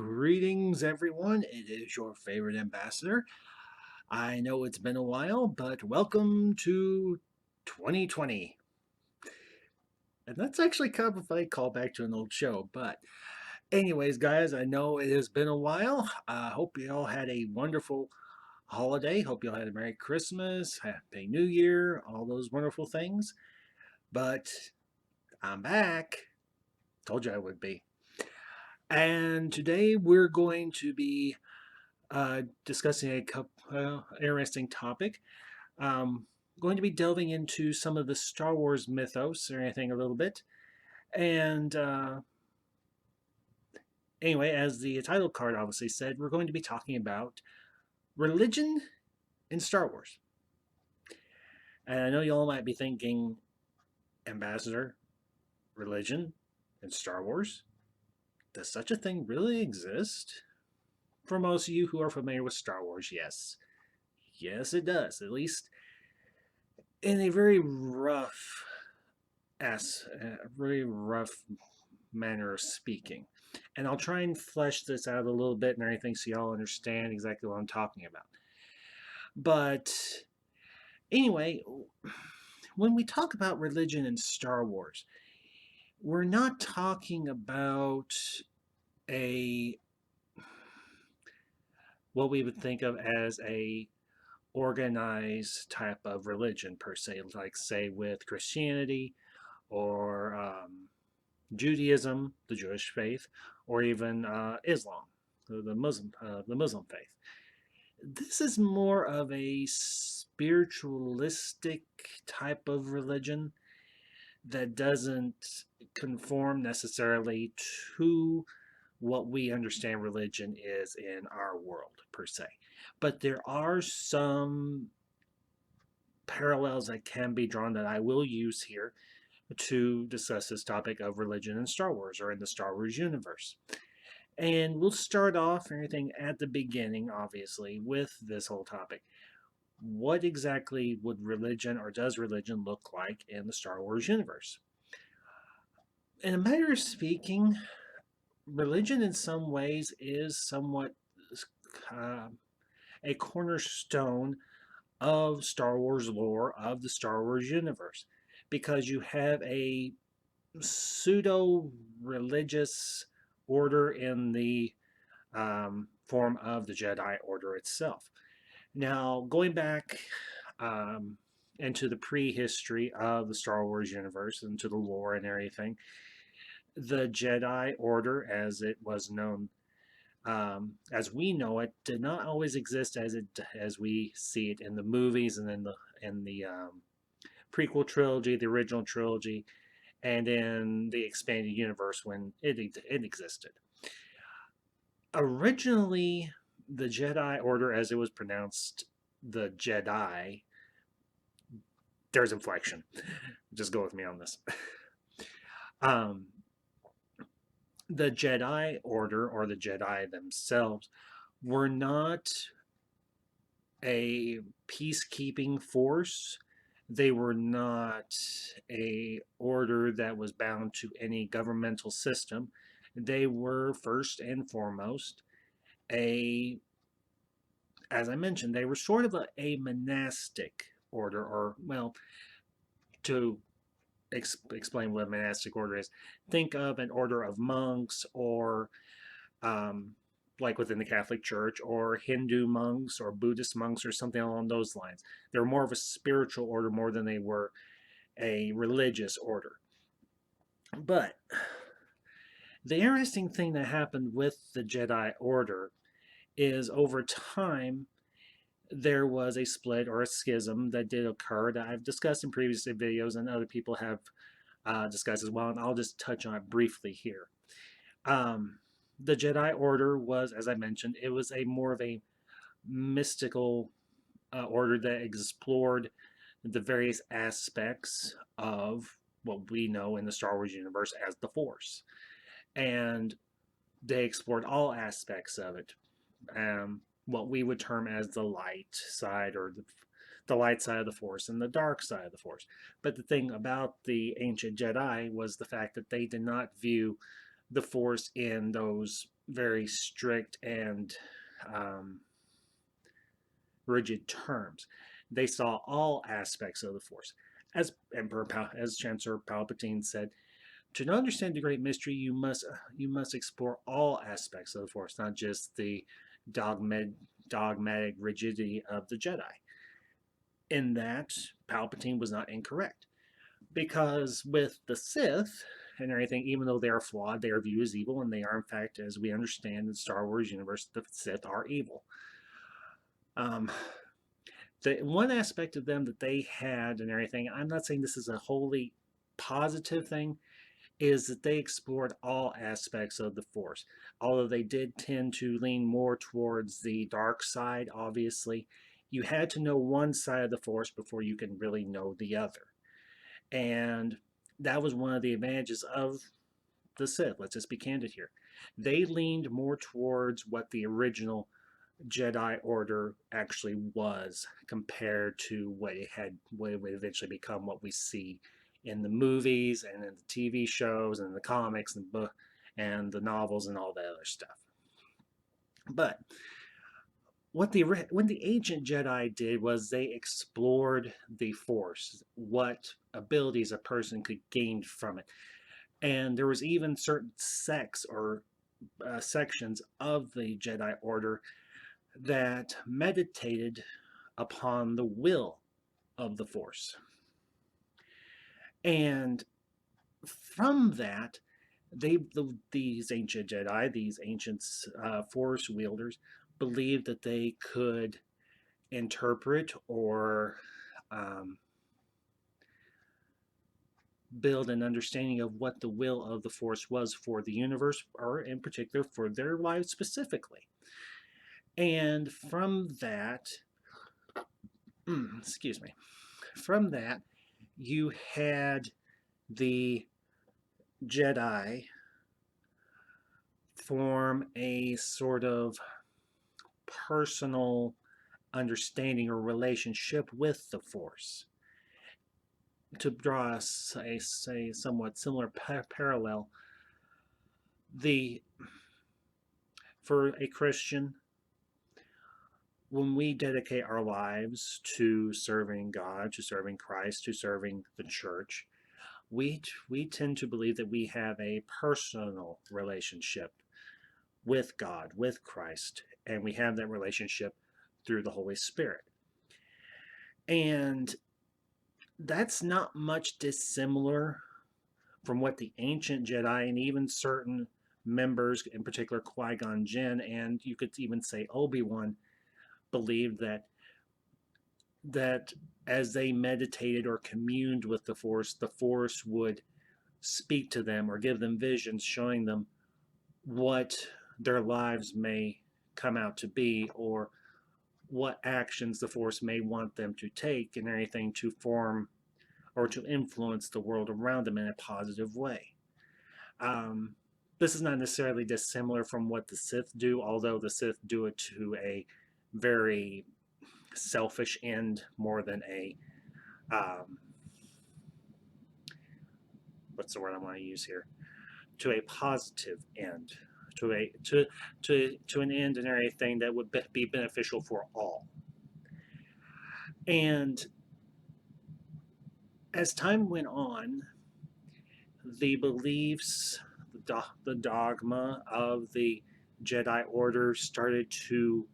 Greetings, everyone. It is your favorite ambassador. I know it's been a while, but welcome to 2020. And that's actually kind of a funny callback to an old show. But, anyways, guys, I know it has been a while. I hope you all had a wonderful holiday. Hope you all had a Merry Christmas, Happy New Year, all those wonderful things. But I'm back. Told you I would be. And today we're going to be discussing a interesting topic. Going to be delving into some of the Star Wars mythos or anything a little bit. And anyway, as the title card obviously said, we're going to be talking about religion in Star Wars. And I know you all might be thinking, Ambassador, religion in Star Wars? Does such a thing really exist? For most of you who are familiar with Star Wars, yes. Yes, it does. At least in a very really rough manner of speaking. And I'll try and flesh this out a little bit and everything so y'all understand exactly what I'm talking about. But anyway, when we talk about religion in Star Wars, we're not talking about a what we would think of as a organized type of religion per se, like say with Christianity or Judaism, the Jewish faith, or even Islam, the Muslim faith. This is more of a spiritualistic type of religion that doesn't conform necessarily to what we understand religion is in our world per se. But there are some parallels that can be drawn that I will use here to discuss this topic of religion in Star Wars or in the Star Wars universe. And we'll start off everything at the beginning, obviously, with this whole topic. What exactly would religion or does religion look like in the Star Wars universe? In a matter of speaking, religion in some ways is somewhat uh, a cornerstone of Star Wars lore, of the Star Wars universe, because you have a pseudo religious order in the form of the Jedi Order itself. Now, going back um, into the prehistory of the Star Wars universe, into the lore and everything, the Jedi Order, as it was known, as we know it, did not always exist as we see it in the movies and in the prequel trilogy, the original trilogy, and in the expanded universe when it existed. Originally, the Jedi Order, as it was pronounced, the Jedi, there's inflection. Just go with me on this. um, the Jedi Order, or the Jedi themselves, were not a peacekeeping force. They were not a order that was bound to any governmental system. They were first and foremost a, as I mentioned, they were sort of a monastic order, or, well, to explain what a monastic order is, think of an order of monks or um, like within the Catholic Church, or Hindu monks or Buddhist monks or something along those lines. They were more of a spiritual order more than they were a religious order. But the interesting thing that happened with the Jedi Order is over time there was a split or a schism that did occur that I've discussed in previous videos and other people have discussed as well, and I'll just touch on it briefly here. Um, the Jedi Order was, as I mentioned, it was a more of a mystical order that explored the various aspects of what we know in the Star Wars universe as the Force. And they explored all aspects of it. What we would term as the light side, or the light side of the Force and the dark side of the Force. But the thing about the ancient Jedi was the fact that they did not view the Force in those very strict and um, rigid terms. They saw all aspects of the Force. As Chancellor Palpatine said, to understand the great mystery, you must explore all aspects of the Force, not just the dogmatic, dogmatic rigidity of the Jedi. In that, Palpatine was not incorrect, because with the Sith and everything, even though they are flawed, they are viewed as evil, and they are, in fact, as we understand in the Star Wars universe, the Sith are evil. Um, the one aspect of them that they had and everything, I'm not saying this is a wholly positive thing, is that they explored all aspects of the Force. Although they did tend to lean more towards the dark side, obviously, you had to know one side of the Force before you can really know the other. And that was one of the advantages of the Sith. Let's just be candid here. They leaned more towards what the original Jedi Order actually was compared to what it would eventually become what we see in the movies and in the TV shows and the comics and the novels and all that other stuff. But when the ancient Jedi did was they explored the Force, what abilities a person could gain from it, and there was even certain sects or sections of the Jedi Order that meditated upon the will of the Force. And from that, these ancient Jedi, these ancient Force wielders, believed that they could interpret or um, build an understanding of what the will of the Force was for the universe, or in particular for their lives specifically. And from that, excuse me, from that, you had the Jedi form a sort of personal understanding or relationship with the Force. To draw a somewhat similar parallel, the for a Christian, when we dedicate our lives to serving God, to serving Christ, to serving the church, we tend to believe that we have a personal relationship with God, with Christ, and we have that relationship through the Holy Spirit. And that's not much dissimilar from what the ancient Jedi and even certain members, in particular Qui-Gon Jinn, and you could even say Obi-Wan, believed that as they meditated or communed with the Force would speak to them or give them visions showing them what their lives may come out to be, or what actions the Force may want them to take and anything to form or to influence the world around them in a positive way. Um, this is not necessarily dissimilar from what the Sith do, although the Sith do it to a very selfish end more than a um, what's the word I want to use here, to a positive end, to an end and everything that would be beneficial for all. And as time went on, the beliefs, the dogma of the Jedi Order started to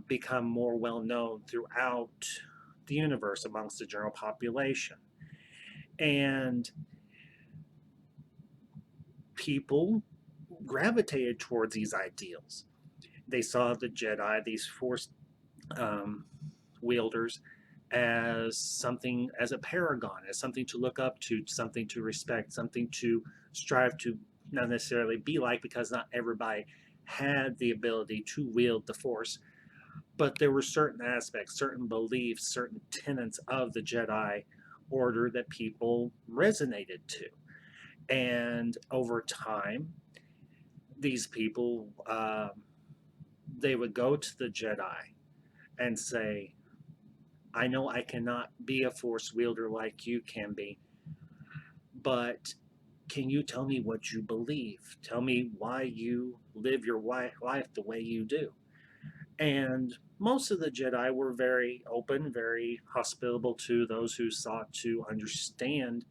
become more well known throughout the universe amongst the general population. And people gravitated towards these ideals. They saw the Jedi, these Force um, wielders, as a paragon, as something to look up to, something to respect, something to strive to not necessarily be like, because not everybody had the ability to wield the Force, but there were certain aspects, certain beliefs, certain tenets of the Jedi Order that people resonated to. And over time, these people, they would go to the Jedi and say, I know I cannot be a Force wielder like you can be, but can you tell me what you believe? Tell me why you live your life the way you do. And most of the Jedi were very open, very hospitable to those who sought to understand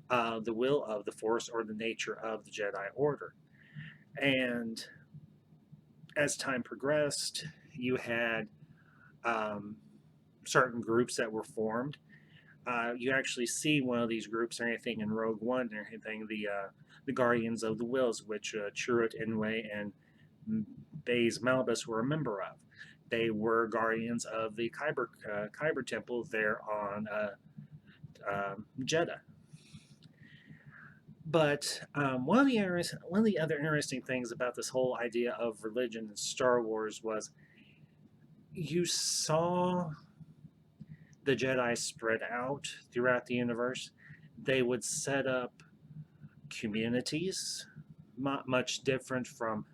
the will of the Force or the nature of the Jedi Order. And as time progressed, you had um, certain groups that were formed. You actually see one of these groups or anything in Rogue One or anything, the Guardians of the Wills, which Chirrut Imwe and Baze Malbus were a member of. They were guardians of the Kyber Temple there on Jeddah. But one of the other interesting things about this whole idea of religion in Star Wars was you saw the Jedi spread out throughout the universe. They would set up communities, much different from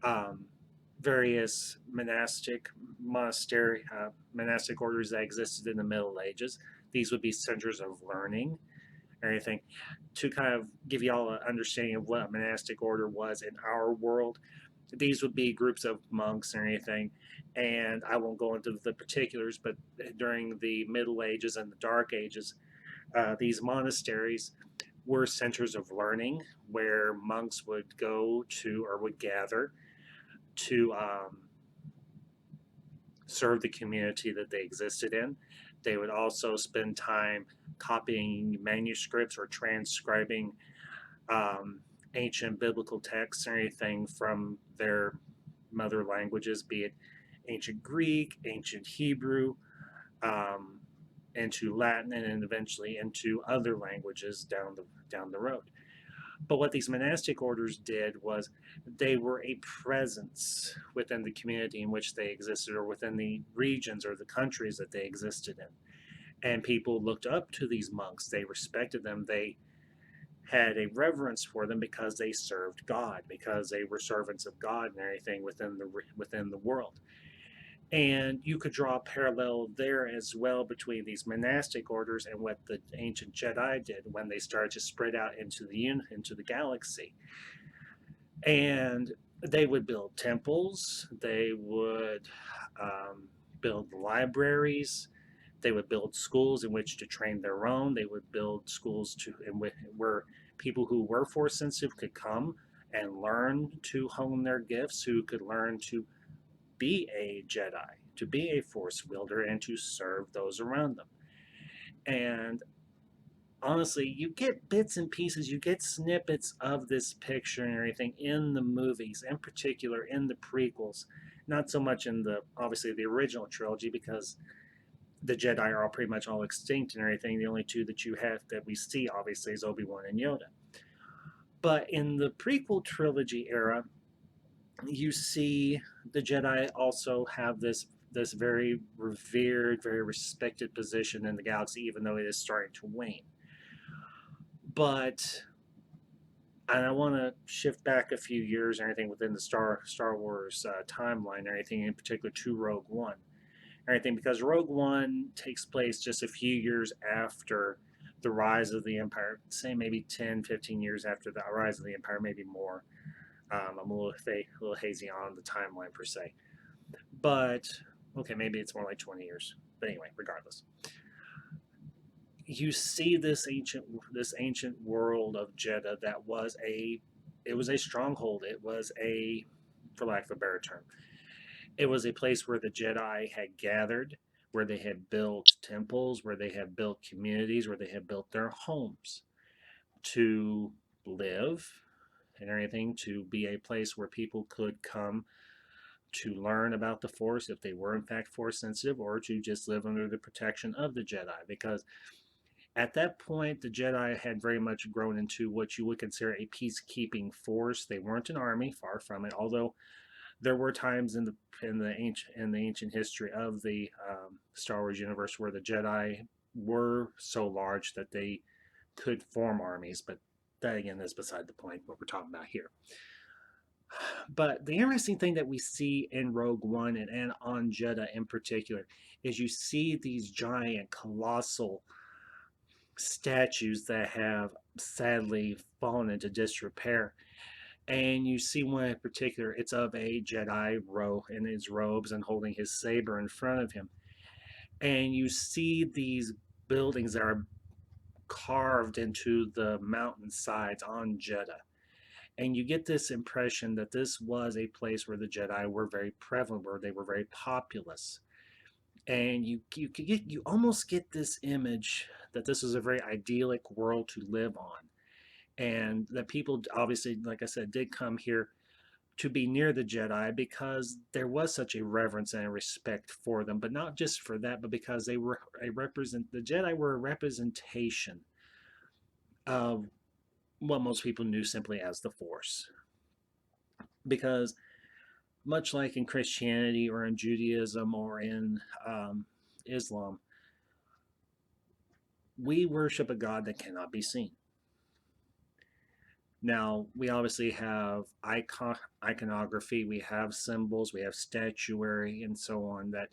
um, various monastic orders that existed in the Middle Ages. These would be centers of learning or anything. To kind of give you all an understanding of what a monastic order was in our world, these would be groups of monks or anything. And I won't go into the particulars, but during the Middle Ages and the Dark Ages, these monasteries were centers of learning where monks would go to or would gather to serve the community that they existed in. They would also spend time copying manuscripts or transcribing um, ancient biblical texts or anything from their mother languages, be it ancient Greek, ancient Hebrew, um, into Latin, and then eventually into other languages down the road. But what these monastic orders did was they were a presence within the community in which they existed, or within the regions or the countries that they existed in. And people looked up to these monks. They respected them. They had a reverence for them because they served God, because they were servants of God and everything within the world. And you could draw a parallel there as well between these monastic orders and what the ancient Jedi did when they started to spread out into the galaxy. And they would build temples, they would build libraries, they would build schools in which to train their own. They would build schools where people who were force sensitive could come and learn to hone their gifts, who could learn to be a Jedi, to be a Force wielder, and to serve those around them. And honestly, you get bits and pieces, you get snippets of this picture and everything in the movies, in particular in the prequels. Not so much in obviously the original trilogy, because the Jedi are all pretty much all extinct and everything. The only two that you have that we see, obviously, is Obi-Wan and Yoda. But in the prequel trilogy era, you see the Jedi also have this very revered, very respected position in the galaxy, even though it is starting to wane. But and I want to shift back a few years and everything within the Star Wars timeline, and everything in particular to Rogue One, and everything, because Rogue One takes place just a few years after the rise of the Empire, say maybe 10, 15 years after the rise of the Empire, maybe more. I'm a little hazy on the timeline per se, but okay, maybe it's more like 20 years. But anyway, regardless, you see this ancient world of Jeddah that was a stronghold. It was a, for lack of a better term, it was a place where the Jedi had gathered, where they had built temples, where they had built communities, where they had built their homes to live and everything, to be a place where people could come to learn about the Force if they were in fact Force sensitive, or to just live under the protection of the Jedi. Because at that point, the Jedi had very much grown into what you would consider a peacekeeping force. They weren't an army, far from it. Although there were times in the ancient history of the Star Wars universe where the Jedi were so large that they could form armies, but that again is beside the point. What we're talking about here. But the interesting thing that we see in Rogue One and on Jeddah in particular is you see these giant, colossal statues that have sadly fallen into disrepair. And you see one in particular, it's of a Jedi in his robes and holding his saber in front of him. And you see these buildings that are carved into the mountain sides on Jeddah. And you get this impression that this was a place where the Jedi were very prevalent, where they were very populous. And you almost get this image that this is a very idyllic world to live on, and that people obviously, like I said, did come here to be near the Jedi because there was such a reverence and a respect for them, but not just for that, but because they were the Jedi were a representation of what most people knew simply as the Force. Because much like in Christianity or in Judaism or in Islam, we worship a God that cannot be seen. Now, we obviously have iconography, we have symbols, we have statuary, and so on that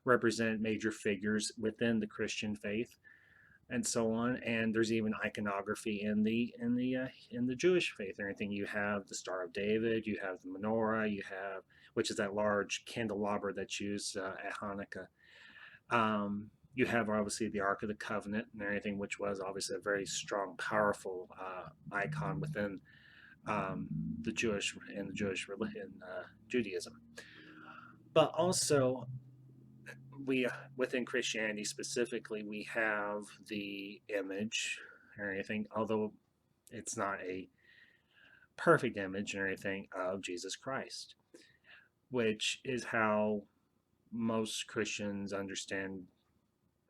represent major figures within the Christian faith, and so on. And there's even iconography in the Jewish faith. And everything, you have the Star of David, you have the menorah, you have, which is that large candelabra that's used at Hanukkah. You have obviously the Ark of the Covenant and everything, which was obviously a very strong, powerful icon within um, the Jewish religion, Judaism. But also, we within Christianity specifically, we have the image or anything, although it's not a perfect image or anything, of Jesus Christ, which is how most Christians understand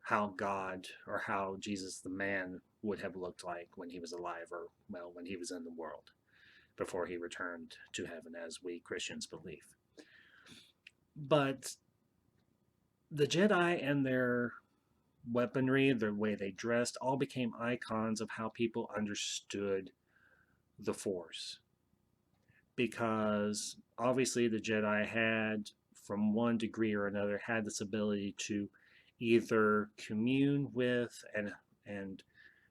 how God or how Jesus the man would have looked like when he was alive, or, well, when he was in the world before he returned to heaven, as we Christians believe. But the Jedi and their weaponry, the way they dressed, all became icons of how people understood the Force. Because obviously the Jedi had, from one degree or another, had this ability to either commune with and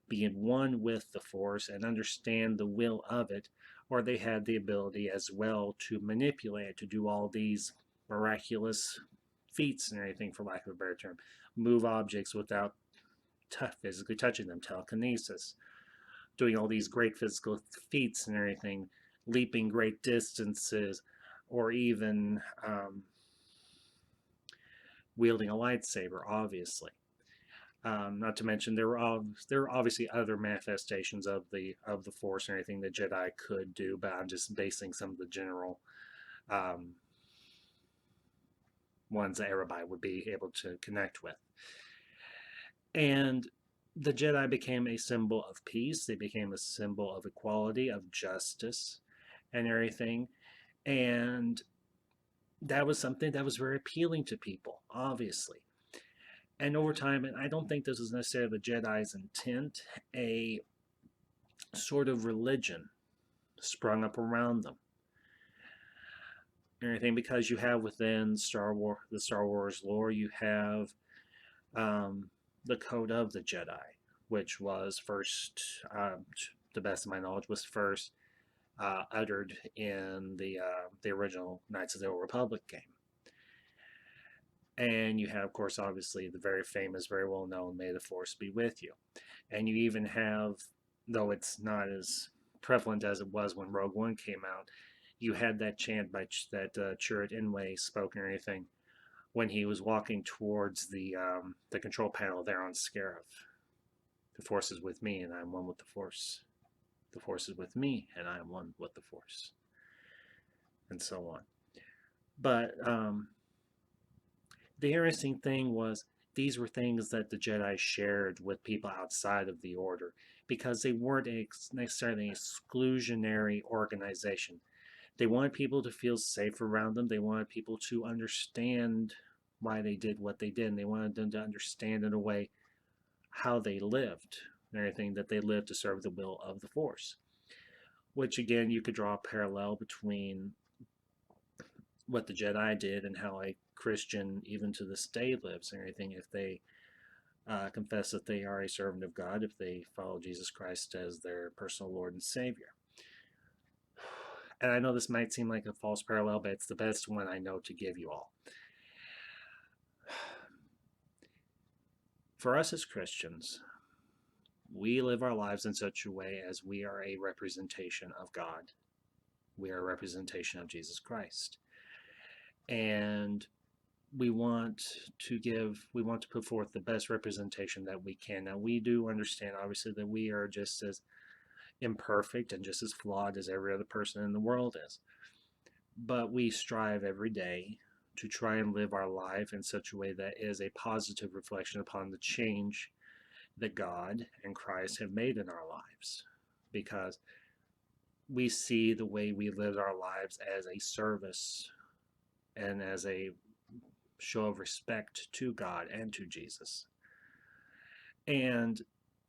be in one with the Force and understand the will of it, or they had the ability as well to manipulate it, to do all these miraculous feats and everything, for lack of a better term, move objects without physically touching them, telekinesis, doing all these great physical feats and everything, leaping great distances, or even wielding a lightsaber, obviously. Not to mention there were obviously other manifestations of the Force and everything that Jedi could do, but I'm just basing some of the general um, ones that everybody would be able to connect with. And the Jedi became a symbol of peace. They became a symbol of equality, of justice, and everything. And that was something that was very appealing to people, obviously. And over time, and I don't think this was necessarily the Jedi's intent, a sort of religion sprung up around them. And everything, because you have within the Star Wars lore, you have the Code of the Jedi, which was first, to the best of my knowledge, was first uttered in the original Knights of the Old Republic game. And you have, of course, obviously the very famous, very well known "May the Force be with you." And you even have, though it's not as prevalent as it was when Rogue One came out, you had that chant that Chirrut Imwe spoke and everything when he was walking towards the control panel there on Scarif. The Force is with me, and I am one with the Force. The Force is with me, and I am one with the Force, and so on. But the interesting thing was, these were things that the Jedi shared with people outside of the Order, because they weren't necessarily an exclusionary organization. They wanted people to feel safe around them. They wanted people to understand why they did what they did, and they wanted them to understand in a way how they lived and everything, that they lived to serve the will of the Force. Which, again, you could draw a parallel between what the Jedi did and how a Christian, even to this day, lives and everything. If they confess that they are a servant of God if they follow Jesus Christ as their personal Lord and Savior. And I know this might seem like a false parallel, but it's the best one I know to give you all. For us as Christians, we live our lives in such a way as we are a representation of God. We are a representation of Jesus Christ. And we want we want to put forth the best representation that we can. Now, we do understand, obviously, that we are just as imperfect and just as flawed as every other person in the world is. But we strive every day to try and live our life in such a way that is a positive reflection upon the change that God and Christ have made in our lives. Because we see the way we live our lives as a service and as a show of respect to God and to Jesus. And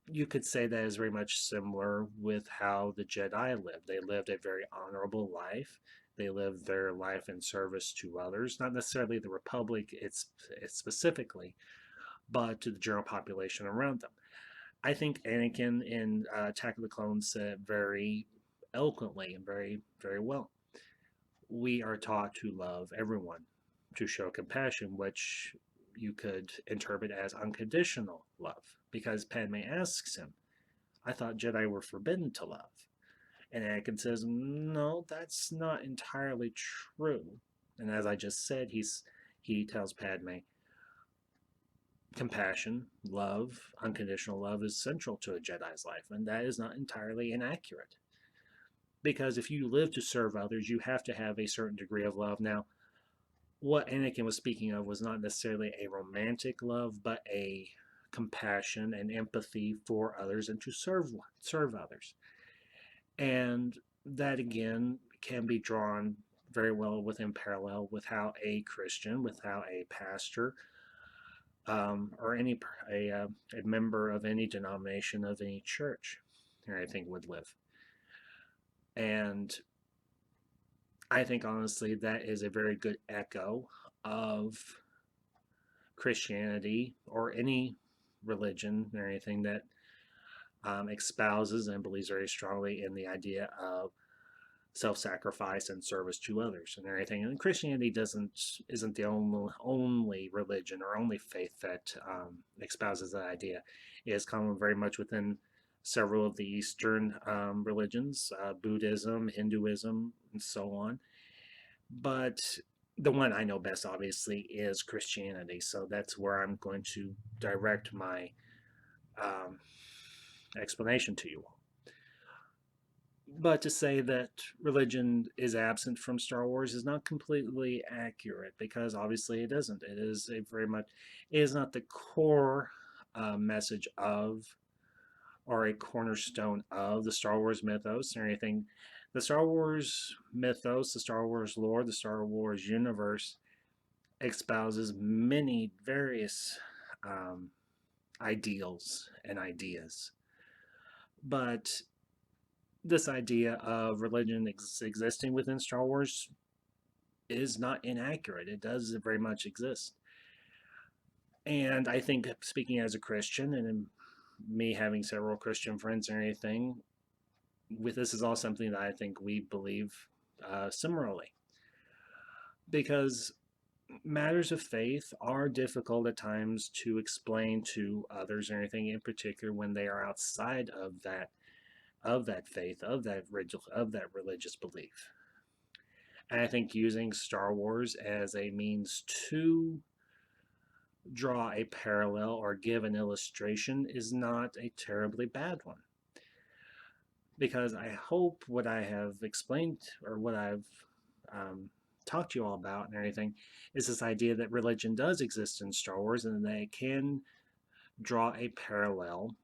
you could say that is very much similar with how the Jedi lived. They lived a very honorable life. They lived their life in service to others, not necessarily the Republic it's specifically, but to the general population around them. I think Anakin in Attack of the Clones said very eloquently and very, very well. We are taught to love everyone, to show compassion, which you could interpret as unconditional love. Because Padme asks him, I thought Jedi were forbidden to love. And Anakin says, no, that's not entirely true. And as I just said, he tells Padme, compassion, love, unconditional love is central to a Jedi's life, and that is not entirely inaccurate. Because if you live to serve others, you have to have a certain degree of love. Now, what Anakin was speaking of was not necessarily a romantic love, but a compassion and empathy for others and to serve others. And that again can be drawn very well within parallel with how a Christian, with how a pastor, or a member of any denomination of any church or anything would live. And I think honestly that is a very good echo of Christianity or any religion or anything that espouses and believes very strongly in the idea of self-sacrifice and service to others and everything. And Christianity isn't the only religion or only faith that espouses that idea. It is common very much within several of the Eastern religions, Buddhism, Hinduism, and so on. But the one I know best, obviously, is Christianity. So that's where I'm going to direct my um, explanation to you all. But to say that religion is absent from Star Wars is not completely accurate because obviously it isn't. It is it is not the core message of or a cornerstone of the Star Wars mythos or anything. The Star Wars mythos, the Star Wars lore, the Star Wars universe espouses many various um, ideals and ideas. But this idea of religion existing within Star Wars is not inaccurate. It does very much exist. And I think, speaking as a Christian and me having several Christian friends or anything, with this is all something that I think we believe similarly. Because matters of faith are difficult at times to explain to others or anything in particular when they are outside of that faith, of that religious belief. And I think using Star Wars as a means to draw a parallel or give an illustration is not a terribly bad one. Because I hope what I have explained or what I've talked to you all about and everything is this idea that religion does exist in Star Wars and that it can draw a parallel.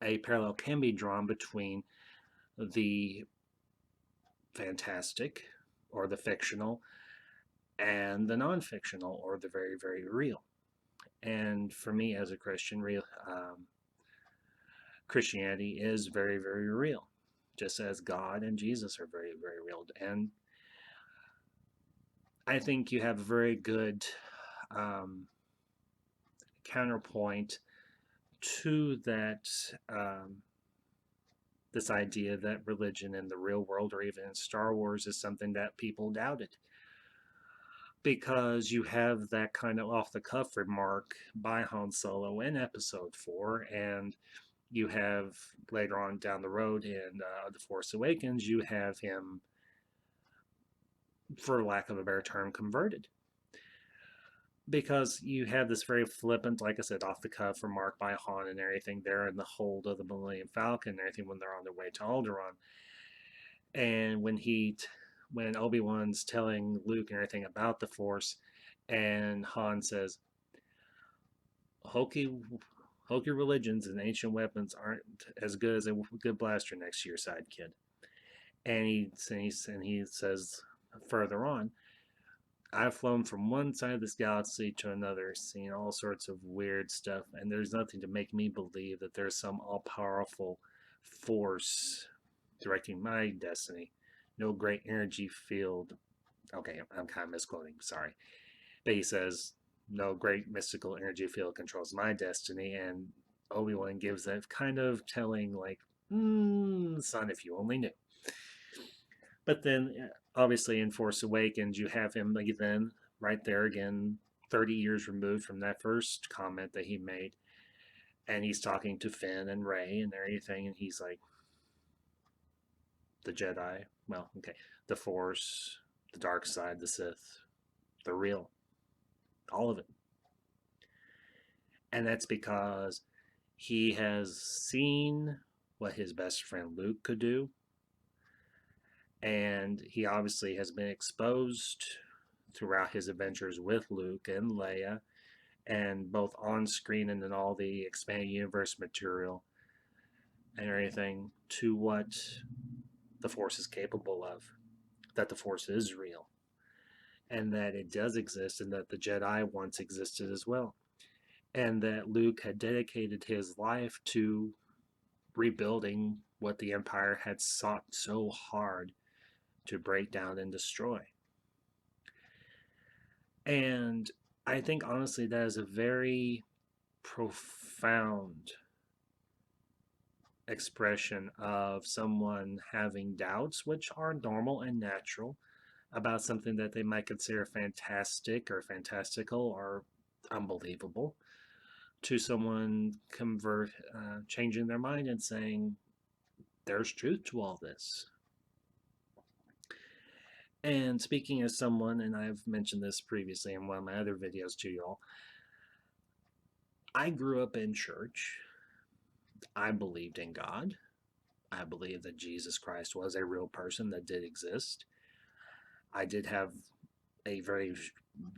A parallel can be drawn between the fantastic or the fictional and the non-fictional or the very, very real. And for me as a Christian, Christianity is very, very real, just as God and Jesus are very, very real. And I think you have a very good counterpoint to that, this idea that religion in the real world or even in Star Wars is something that people doubted. Because you have that kind of off the cuff remark by Han Solo in episode 4, and you have later on down the road in The Force Awakens, you have him, for lack of a better term, converted. Because you have this very flippant, like I said, off the cuff remark by Han and everything there in the hold of the Millennium Falcon and everything when they're on their way to Alderaan. And when Obi-Wan's telling Luke and everything about the Force, and Han says, hokey religions and ancient weapons aren't as good as a good blaster next to your side, kid. And he says further on, I've flown from one side of this galaxy to another, seen all sorts of weird stuff, and there's nothing to make me believe that there's some all-powerful force directing my destiny. No great energy field. Okay, I'm kind of misquoting, sorry. But he says, no great mystical energy field controls my destiny, and Obi-Wan gives that kind of telling, like, son, if you only knew. But then, obviously, in Force Awakens, you have him then right there again, 30 years removed from that first comment that he made. And he's talking to Finn and Rey and everything, and he's like, the Jedi, well, okay, the Force, the dark side, the Sith, they're real. All of it. And that's because he has seen what his best friend Luke could do. And he obviously has been exposed throughout his adventures with Luke and Leia, and both on screen and in all the expanded universe material and everything, to what the Force is capable of, that the Force is real, and that it does exist, and that the Jedi once existed as well, and that Luke had dedicated his life to rebuilding what the Empire had sought so hard to break down and destroy. And I think honestly that is a very profound expression of someone having doubts, which are normal and natural, about something that they might consider fantastic or fantastical or unbelievable, to someone changing their mind and saying, there's truth to all this. And speaking as someone, and I've mentioned this previously in one of my other videos to y'all, I grew up in church. I believed in God. I believed that Jesus Christ was a real person that did exist. I did have a very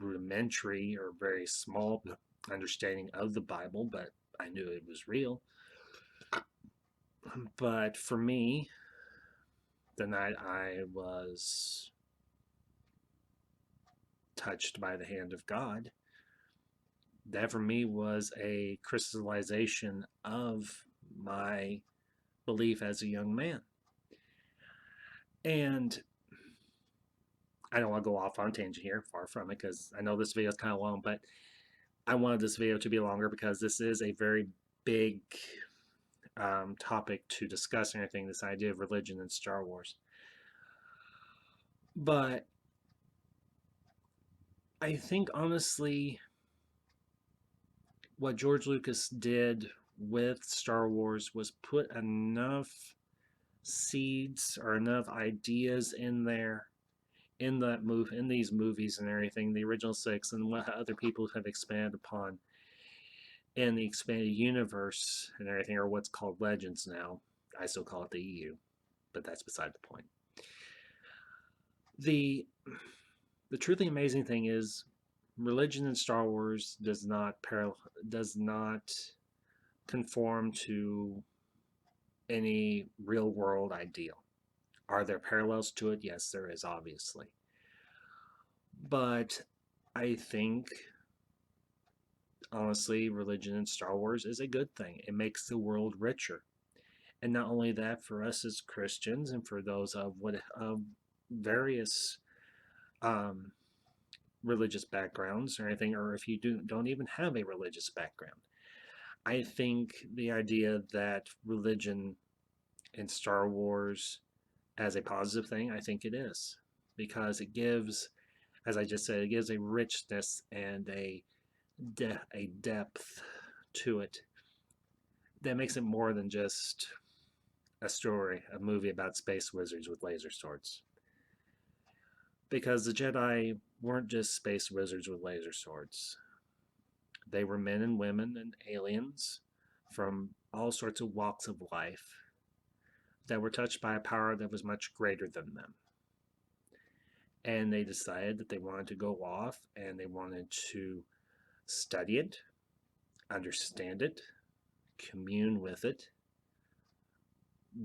rudimentary or very small understanding of the Bible, but I knew it was real. But for me, the night I was touched by the hand of God, that for me was a crystallization of my belief as a young man. And I don't want to go off on a tangent here, far from it, because I know this video is kind of long, but I wanted this video to be longer because this is a very big topic to discuss and everything, this idea of religion in Star Wars. But I think honestly what George Lucas did with Star Wars was put enough seeds or enough ideas in there, in these movies and everything, the original 6 and what other people have expanded upon in the expanded universe and everything, or what's called Legends now. I still call it the EU, but that's beside the point. The truly amazing thing is religion in Star Wars does not conform to any real world ideal. Are there parallels to it? Yes, there is, obviously. But I think, honestly, religion in Star Wars is a good thing. It makes the world richer. And not only that, for us as Christians and for those of various religious backgrounds or anything, or if you don't even have a religious background. I think the idea that religion in Star Wars as a positive thing, I think it is. Because it gives, as I just said, it gives a richness and a depth to it that makes it more than just a story, a movie about space wizards with laser swords. Because the Jedi weren't just space wizards with laser swords. They were men and women and aliens from all sorts of walks of life that were touched by a power that was much greater than them. And they decided that they wanted to go off and they wanted to study it, understand it, commune with it,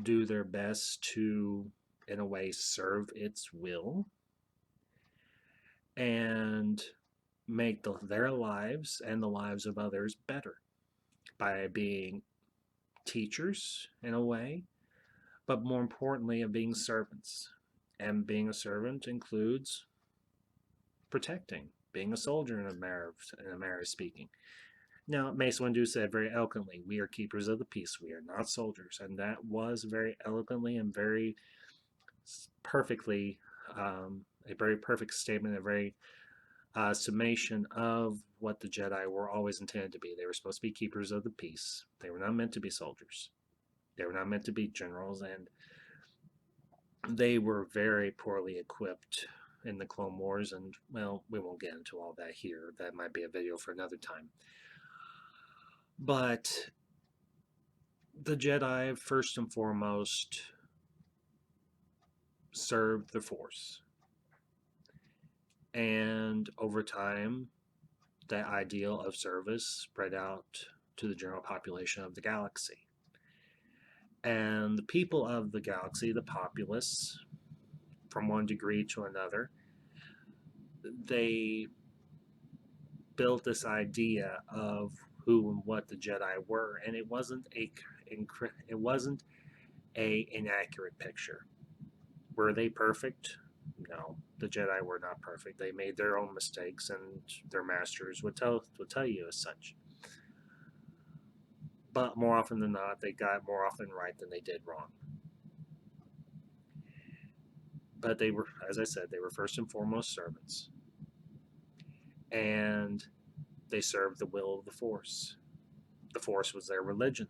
do their best to, in a way, serve its will, and make their lives and the lives of others better by being teachers in a way, but more importantly, of being servants. And being a servant includes protecting, being a soldier in a manner of speaking. Now, Mace Windu said very eloquently, "We are keepers of the peace. We are not soldiers," and that was very eloquently and very perfectly a very perfect statement, a very summation of what the Jedi were always intended to be. They were supposed to be keepers of the peace. They were not meant to be soldiers. They were not meant to be generals, and they were very poorly equipped in the Clone Wars. And, well, we won't get into all that here. That might be a video for another time. But the Jedi, first and foremost, served the Force. And over time, that ideal of service spread out to the general population of the galaxy. And the people of the galaxy, the populace, from one degree to another, they built this idea of who and what the Jedi were, and it wasn't a inaccurate picture. Were they perfect? No, the Jedi were not perfect. They made their own mistakes, and their masters would tell you as such. But more often than not, they got more often right than they did wrong. But they were, as I said, they were first and foremost servants. And they served the will of the Force. The Force was their religion.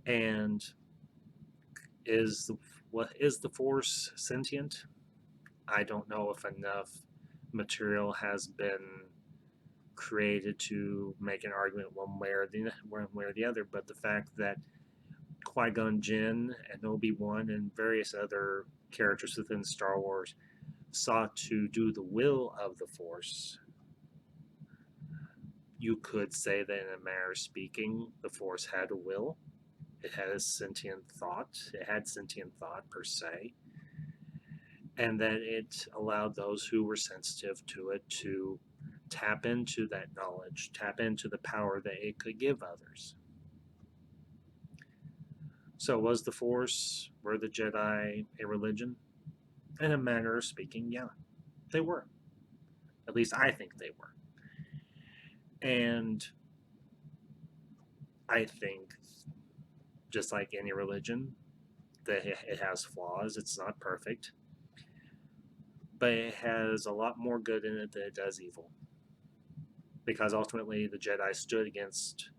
And is the Force sentient? I don't know if enough material has been created to make an argument one way or the other, but the fact that Qui-Gon Jinn and Obi-Wan and various other characters within Star Wars sought to do the will of the Force, you could say that in a manner of speaking, the Force had a will. It had a sentient thought. It had sentient thought per se. And that it allowed those who were sensitive to it to tap into that knowledge, tap into the power that it could give others. So was the Force, were the Jedi a religion? In a manner of speaking, yeah, they were. At least I think they were. And I think, just like any religion, that it has flaws. It's not perfect. But it has a lot more good in it than it does evil. Because ultimately the Jedi stood against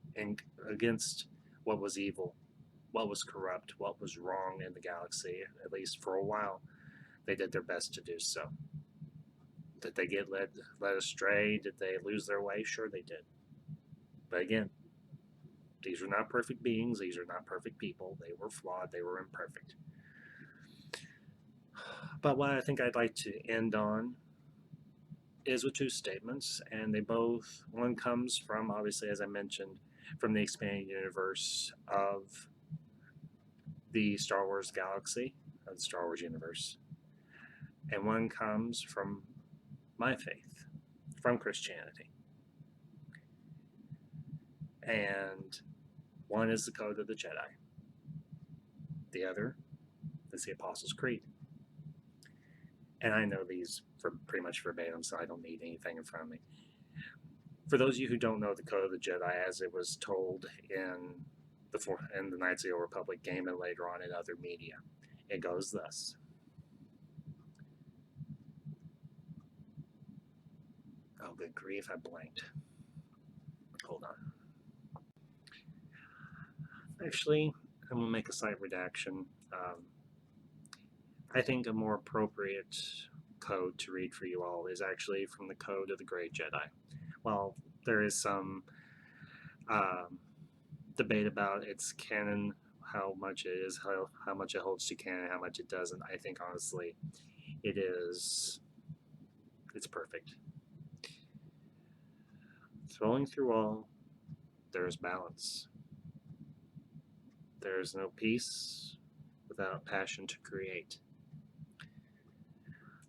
what was evil, what was corrupt, what was wrong in the galaxy, at least for a while. They did their best to do so. Did they get led astray? Did they lose their way? Sure they did. But again, these were not perfect beings. These are not perfect people. They were flawed. They were imperfect. But what I think I'd like to end on is with two statements, and they both, one comes from, obviously, as I mentioned, from the expanding universe of the Star Wars galaxy, of the Star Wars universe, and one comes from my faith, from Christianity. And one is the Code of the Jedi. The other is the Apostles' Creed. And I know these for pretty much verbatim, so I don't need anything in front of me. For those of you who don't know the Code of the Jedi, as it was told in the Knights of the Old Republic game and later on in other media, it goes thus. Oh, good grief, I blanked. Hold on. Actually, I'm going to make a slight redaction. I think a more appropriate code to read for you all is actually from the Code of the Grey Jedi. While there is some debate about its canon, how much it is, how much it holds to canon, how much it doesn't, I think honestly it's perfect. Flowing through all, there is balance. There is no peace without passion to create.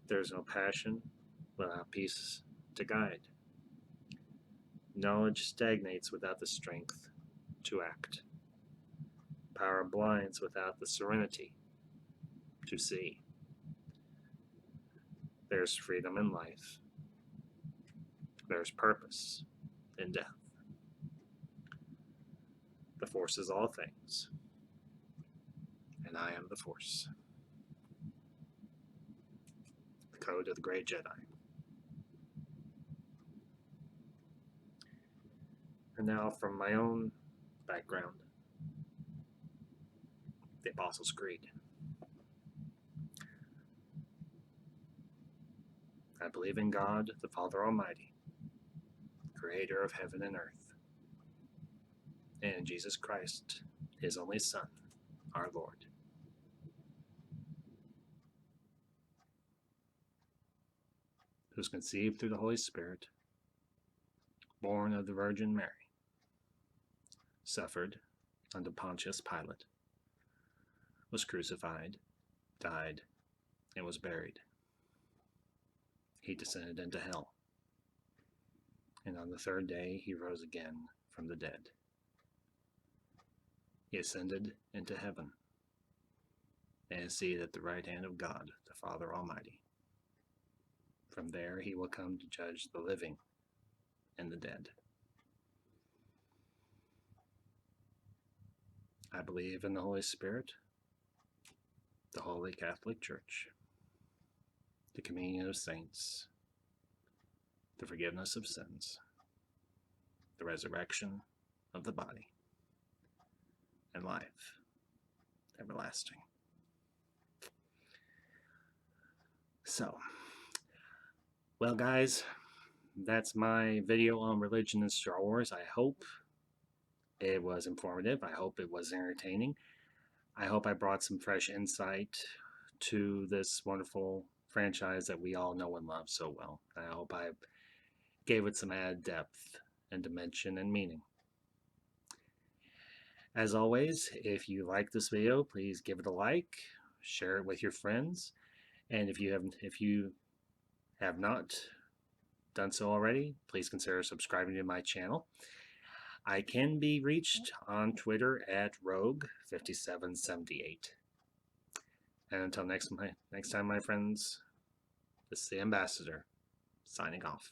There is no passion without peace to guide. Knowledge stagnates without the strength to act. Power blinds without the serenity to see. There's freedom in life. There's purpose in death. The Force is all things, and I am the Force. The Code of the Grey Jedi. And now from my own background, the Apostles' Creed. I believe in God, the Father Almighty, creator of heaven and earth, and in Jesus Christ, his only Son, our Lord, who was conceived through the Holy Spirit, born of the Virgin Mary, suffered under Pontius Pilate, was crucified, died, and was buried. He descended into hell, and on the third day he rose again from the dead. He ascended into heaven, and is seated at the right hand of God, the Father Almighty. From there he will come to judge the living and the dead. I believe in the Holy Spirit, the Holy Catholic Church, the communion of saints, the forgiveness of sins, the resurrection of the body, and life everlasting. So, well guys, that's my video on religion and Star Wars. I hope it was informative. I hope it was entertaining. I hope I brought some fresh insight to this wonderful franchise that we all know and love so well. I hope I gave it some added depth and dimension and meaning. As always, if you like this video, please give it a like, share it with your friends, and if you have not done so already, please consider subscribing to my channel. I can be reached on Twitter at Rogue5778. And until next time, my friends, this is the Ambassador, signing off.